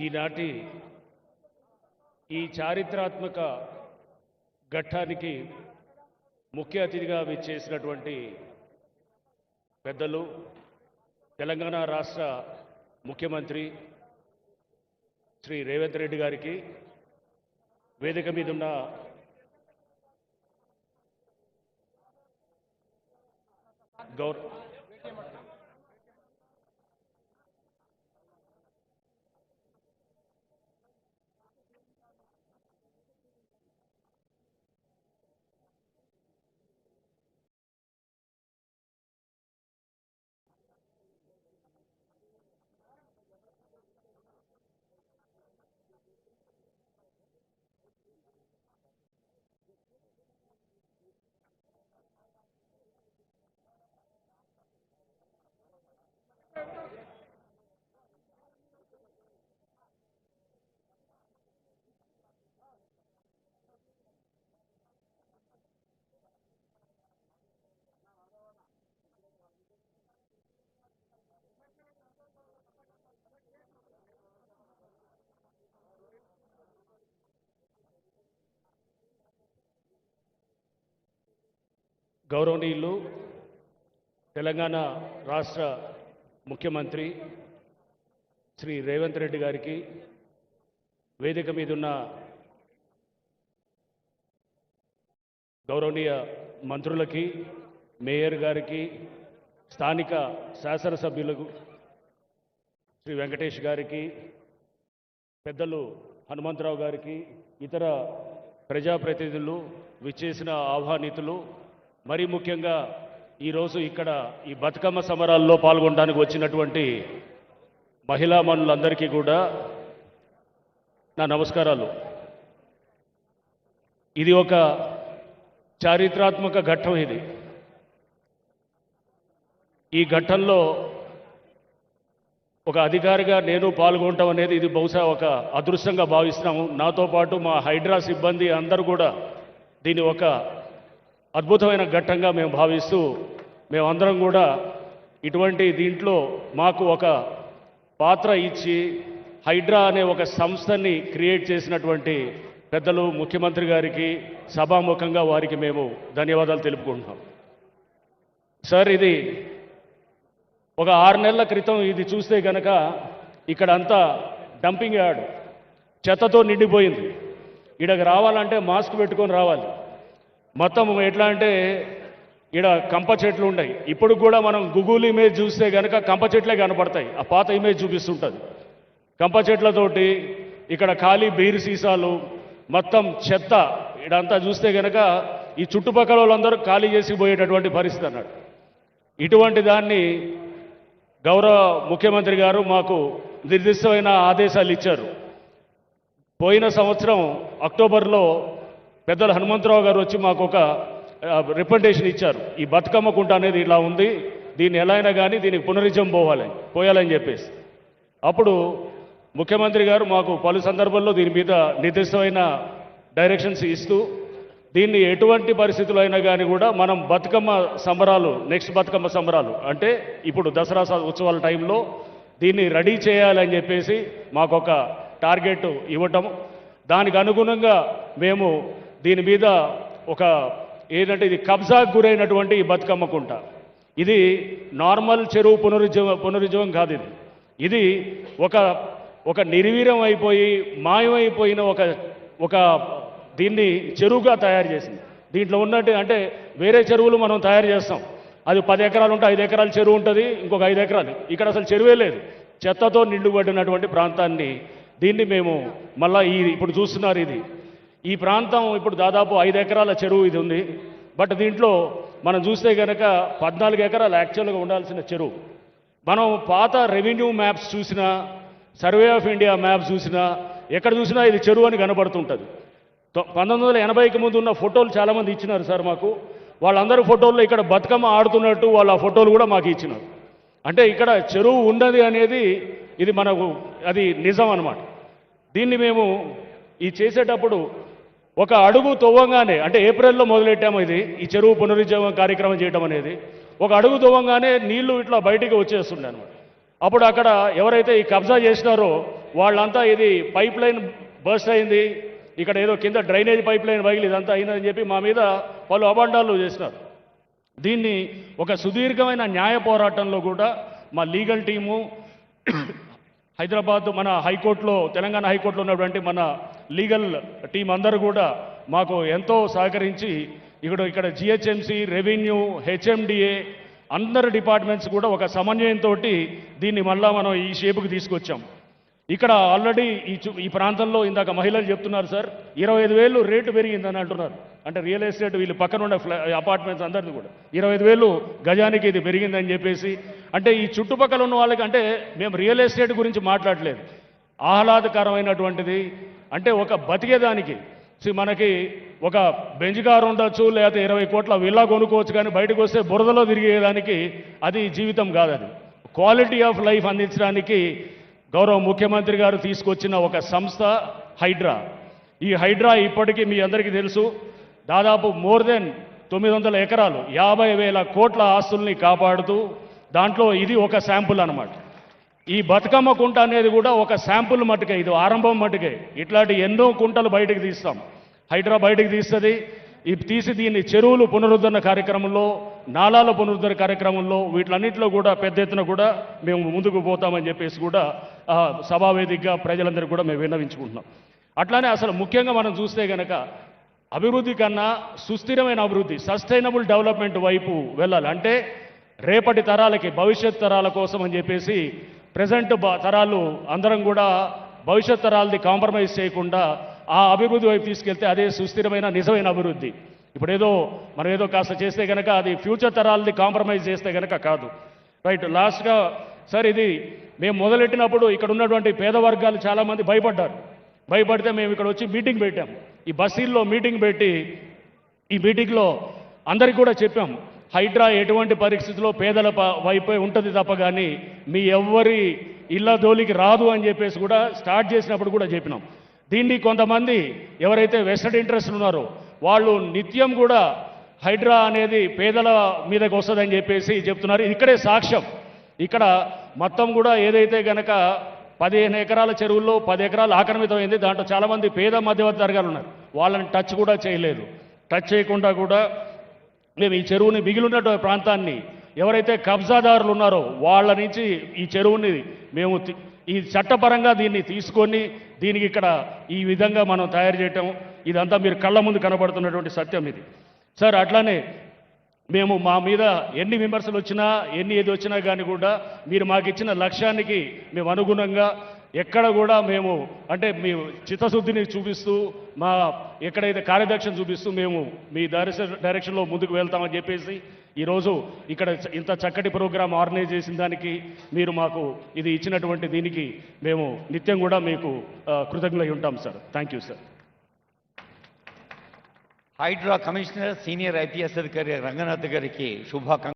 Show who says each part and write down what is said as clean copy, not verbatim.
Speaker 1: ఈనాటి ఈ చారిత్రాత్మక ఘట్టానికి ముఖ్య అతిథిగా విచ్చేసినటువంటి పెద్దలు తెలంగాణ రాష్ట్ర ముఖ్యమంత్రి శ్రీ రేవంత్ రెడ్డి గారికి వేదిక మీద ఉన్న గౌరవనీయులు తెలంగాణ రాష్ట్ర ముఖ్యమంత్రి శ్రీ రేవంత్ రెడ్డి గారికి వేదిక మీద ఉన్న గౌరవనీయ మంత్రులకి మేయర్ గారికి స్థానిక శాసనసభ్యులకు శ్రీ వెంకటేష్ గారికి పెద్దలు హనుమంతరావు గారికి ఇతర ప్రజాప్రతినిధులు విచ్చేసిన ఆహ్వానితులు మరీ ముఖ్యంగా ఈరోజు ఇక్కడ ఈ బతుకమ్మ సమరాల్లో పాల్గొనడానికి వచ్చినటువంటి మహిళా మనులందరికీ కూడా నా నమస్కారాలు. ఇది ఒక చారిత్రాత్మక ఘట్టం. ఈ ఘట్టంలో ఒక అధికారిగా నేను పాల్గొనటం అనేది ఇది బహుశా ఒక అదృష్టంగా భావిస్తున్నాము. నాతో పాటు మా హైడ్రా సిబ్బంది అందరూ కూడా దీన్ని ఒక అద్భుతమైన ఘట్టంగా మేము భావిస్తూ మేమందరం కూడా ఇటువంటి దీంట్లో మాకు ఒక పాత్ర ఇచ్చి హైడ్రా అనే ఒక సంస్థని క్రియేట్ చేసినటువంటి పెద్దలు ముఖ్యమంత్రి గారికి సభాముఖంగా వారికి మేము ధన్యవాదాలు తెలుపుకుంటున్నాం. సార్, ఇది ఒక 6 నెలల క్రితం ఇది చూస్తే కనుక ఇక్కడ అంతా డంపింగ్ యార్డ్ చెత్తతో నిండిపోయింది. ఇక్కడికి రావాలంటే మాస్క్ పెట్టుకొని రావాలి. మొత్తం ఎట్లా అంటే ఇక్కడ కంప చెట్లు ఉన్నాయి. ఇప్పుడు కూడా మనం గూగుల్ ఇమేజ్ చూస్తే కనుక కంప చెట్లే కనపడతాయి. ఆ పాత ఇమేజ్ చూపిస్తుంటుంది. కంప చెట్లతోటి ఇక్కడ ఖాళీ బీరు సీసాలు మొత్తం చెత్త ఇదంతా చూస్తే కనుక ఈ చుట్టుపక్కల వాళ్ళందరూ ఖాళీ చేసి పోయేటటువంటి పరిస్థితి అన్నాడు. ఇటువంటి దాన్ని గౌరవ ముఖ్యమంత్రి గారు మాకు నిర్దిష్టమైన ఆదేశాలు ఇచ్చారు. పోయిన సంవత్సరం అక్టోబర్లో పెద్దలు హనుమంతరావు గారు వచ్చి మాకు ఒక రిప్రజెంటేషన్ ఇచ్చారు. ఈ బతుకమ్మ కుంట అనేది ఇలా ఉంది, దీన్ని ఎలా అయినా కానీ దీనికి పునరుజ్జీవం పోయాలని చెప్పేసి. అప్పుడు ముఖ్యమంత్రి గారు మాకు పలు సందర్భాల్లో దీని మీద నిర్దిష్టమైన డైరెక్షన్స్ ఇస్తూ దీన్ని ఎటువంటి పరిస్థితులు అయినా కానీ కూడా మనం బతుకమ్మ సంబరాలు నెక్స్ట్ బతుకమ్మ సంబరాలు అంటే ఇప్పుడు దసరా ఉత్సవాల టైంలో దీన్ని రెడీ చేయాలని చెప్పేసి మాకు ఒక టార్గెట్ ఇవ్వటం, దానికి అనుగుణంగా మేము దీని మీద ఒక ఏంటంటే ఇది కబ్జాకు గురైనటువంటి ఈ బతుకమ్మ కుంట ఇది నార్మల్ చెరువు పునరుజ్జీవం కాదు. ఇది ఒక నిర్వీర్యం అయిపోయి మాయమైపోయిన ఒక దీన్ని చెరువుగా తయారు చేసింది. దీంట్లో ఉన్నట్టు అంటే వేరే చెరువులు మనం తయారు చేస్తాం, అది 10 ఎకరాలు ఉంటే 5 ఎకరాల చెరువు ఉంటుంది, ఇంకొక 5 ఎకరాలు. ఇక్కడ అసలు చెరువే లేదు, చెత్తతో నిండుబడినటువంటి ప్రాంతాన్ని దీన్ని మేము మళ్ళీ ఇప్పుడు చూస్తున్నారు. ఈ ప్రాంతం ఇప్పుడు దాదాపు 5 ఎకరాల చెరువు ఇది ఉంది. బట్ దీంట్లో మనం చూస్తే కనుక 14 ఎకరాలు యాక్చువల్గా ఉండాల్సిన చెరువు. మనం పాత రెవెన్యూ మ్యాప్స్ చూసినా, సర్వే ఆఫ్ ఇండియా మ్యాప్స్ చూసినా, ఎక్కడ చూసినా ఇది చెరువు అని కనబడుతుంటుంది. 1980కి ముందు ఉన్న ఫోటోలు చాలామంది ఇచ్చినారు సార్ మాకు. వాళ్ళందరూ ఫోటోల్లో ఇక్కడ బతుకమ్మ ఆడుతున్నట్టు వాళ్ళ ఫోటోలు కూడా మాకు ఇచ్చినారు. అంటే ఇక్కడ చెరువు ఉన్నది అనేది ఇది మనకు అది నిజం అన్నమాట. దీన్ని మేము ఈ చేసేటప్పుడు ఒక అడుగు తవ్వంగానే అంటే ఏప్రిల్లో మొదలెట్టాము ఈ చెరువు పునరుజ్జీవం కార్యక్రమం చేయడం అనేది. ఒక అడుగు తవ్వంగానే నీళ్లు ఇట్లా బయటికి వచ్చేస్తుండే అనమాట. అప్పుడు అక్కడ ఎవరైతే ఈ కబ్జా చేసినారో వాళ్ళంతా ఇది పైప్ లైన్ బర్స్ట్ అయింది, ఇక్కడ ఏదో కింద డ్రైనేజ్ పైప్ లైన్ పగిలి ఇదంతా అయిందని చెప్పి మా మీద పలు అబాండాలు చేసినారు. దీన్ని ఒక సుదీర్ఘమైన న్యాయ పోరాటంలో కూడా మా లీగల్ టీము హైదరాబాద్ మన హైకోర్టులో, తెలంగాణ హైకోర్టులో ఉన్నటువంటి మన లీగల్ టీం అందరూ కూడా మాకు ఎంతో సహకరించి ఇక్కడ జిహెచ్ఎంసీ, రెవెన్యూ, హెచ్ఎండిఏ అందరు డిపార్ట్మెంట్స్ కూడా ఒక సమన్వయంతో దీన్ని మళ్ళా మనం ఈ షేపుకి తీసుకొచ్చాం. ఇక్కడ ఆల్రెడీ ఈ ప్రాంతంలో ఇందాక మహిళలు చెప్తున్నారు సార్, 25,000 రేటు పెరిగిందని అంటున్నారు. అంటే రియల్ ఎస్టేట్ వీళ్ళు పక్కన ఉన్న అపార్ట్మెంట్స్ అందరిది కూడా 25,000 గజానికి ఇది పెరిగిందని చెప్పేసి, అంటే ఈ చుట్టుపక్కల ఉన్న వాళ్ళకి, అంటే మేము రియల్ ఎస్టేట్ గురించి మాట్లాడలేదు, ఆహ్లాదకరమైనటువంటిది. అంటే ఒక బతికేదానికి మనకి ఒక బెంజ్ కారు ఉండొచ్చు, లేకపోతే 20 కోట్ల విల్లా కొనుక్కోవచ్చు, కానీ బయటకు వస్తే బురదలో తిరిగేదానికి అది జీవితం కాదు. అది క్వాలిటీ ఆఫ్ లైఫ్ అందించడానికి గౌరవ ముఖ్యమంత్రి గారు తీసుకొచ్చిన ఒక సంస్థ హైడ్రా. ఈ హైడ్రా ఇప్పటికీ మీ అందరికీ తెలుసు, దాదాపు మోర్ దెన్ 900 ఎకరాలు 50,000 కోట్ల ఆస్తుల్ని కాపాడుతూ, దాంట్లో ఇది ఒక శాంపుల్ అన్నమాట. ఈ బతుకమ్మ కుంట అనేది కూడా ఒక శాంపుల్ మట్టుకే, ఇది ఆరంభం మట్టుకే. ఇట్లాంటి ఎన్నో కుంటలు బయటకు తీస్తాం, హైడ్రా బయటకు తీస్తుంది. తీసి దీన్ని చెరువులు పునరుద్ధరణ కార్యక్రమంలో, నాలాల పునరుద్ధరణ కార్యక్రమంలో, వీటిలన్నింటిలో కూడా పెద్ద ఎత్తున కూడా మేము ముందుకు పోతామని చెప్పేసి కూడా సభావేదికగా ప్రజలందరికీ కూడా మేము విన్నవించుకుంటున్నాం. అట్లానే అసలు ముఖ్యంగా మనం చూస్తే కనుక అభివృద్ధి కన్నా సుస్థిరమైన అభివృద్ధి, సస్టైనబుల్ డెవలప్మెంట్ వైపు వెళ్ళాలి. అంటే రేపటి తరాలకి, భవిష్యత్ తరాల కోసం అని చెప్పేసి ప్రజెంట్ తరాలు అందరం కూడా భవిష్యత్ తరాలది కాంప్రమైజ్ చేయకుండా ఆ అభివృద్ధి వైపు తీసుకెళ్తే అదే సుస్థిరమైన నిజమైన అభివృద్ధి. ఇప్పుడేదో మనం ఏదో కాస్త చేస్తే కనుక అది ఫ్యూచర్ తరాలది కాంప్రమైజ్ చేస్తే కనుక కాదు. రైట్. లాస్ట్గా సార్, ఇది మేము మొదలెట్టినప్పుడు ఇక్కడ ఉన్నటువంటి పేద వర్గాలు చాలామంది భయపడ్డారు. భయపడితే మేము ఇక్కడ వచ్చి మీటింగ్ పెట్టాం, ఈ బస్సీల్లో మీటింగ్ పెట్టి, ఈ మీటింగ్లో అందరికీ కూడా చెప్పాం, హైడ్రా ఎటువంటి పరిస్థితుల్లో పేదల వైపే ఉంటుంది తప్ప కానీ మీ ఎవ్వరి ఇళ్ళ దోలికి రాదు అని చెప్పేసి కూడా స్టార్ట్ చేసినప్పుడు కూడా చెప్పినాం. దీన్ని కొంతమంది ఎవరైతే వెస్టెడ్ ఇంట్రెస్ట్ ఉన్నారో వాళ్ళు నిత్యం కూడా హైడ్రా అనేది పేదల మీదకి వస్తుందని చెప్పేసి చెప్తున్నారు. ఇక్కడే సాక్ష్యం. ఇక్కడ మొత్తం కూడా ఏదైతే గనక 15 ఎకరాల చెరువుల్లో 10 ఎకరాలు ఆక్రమితమైంది. దాంట్లో చాలామంది పేద మధ్యవర్తి వర్గాలు ఉన్నారు, వాళ్ళని టచ్ కూడా చేయలేదు. టచ్ చేయకుండా కూడా మేము ఈ చెరువుని, మిగిలినటువంటి ప్రాంతాన్ని ఎవరైతే కబ్జాదారులు ఉన్నారో వాళ్ళ నుంచి ఈ చెరువుని మేము ఈ చట్టపరంగా దీన్ని తీసుకొని దీనికి ఇక్కడ ఈ విధంగా మనం తయారు చేయటం, ఇదంతా మీరు కళ్ళ ముందు కనబడుతున్నటువంటి సత్యం ఇది సార్. అట్లానే మేము మా మీద ఎన్ని విమర్శలు వచ్చినా, ఏది వచ్చినా కానీ కూడా మీరు మాకు ఇచ్చిన లక్ష్యానికి మేము అనుగుణంగా ఎక్కడ కూడా మేము, అంటే మీ చిత్తశుద్ధిని చూపిస్తూ, మా ఎక్కడైతే కార్యదక్షను చూపిస్తూ మేము మీ డైరెక్షన్లో ముందుకు వెళ్తామని చెప్పేసి ఈరోజు ఇక్కడ ఇంత చక్కటి ప్రోగ్రాం ఆర్గనైజ్ చేసిన దానికి, మీరు మాకు ఇది ఇచ్చినటువంటి దీనికి మేము నిత్యం కూడా మీకు కృతజ్ఞులై ఉంటాం sir. Thank you sir.
Speaker 2: HYDRAA commissioner senior IPS అధికారి రంగనాథ్ గారికి శుభాకాంక్షలు.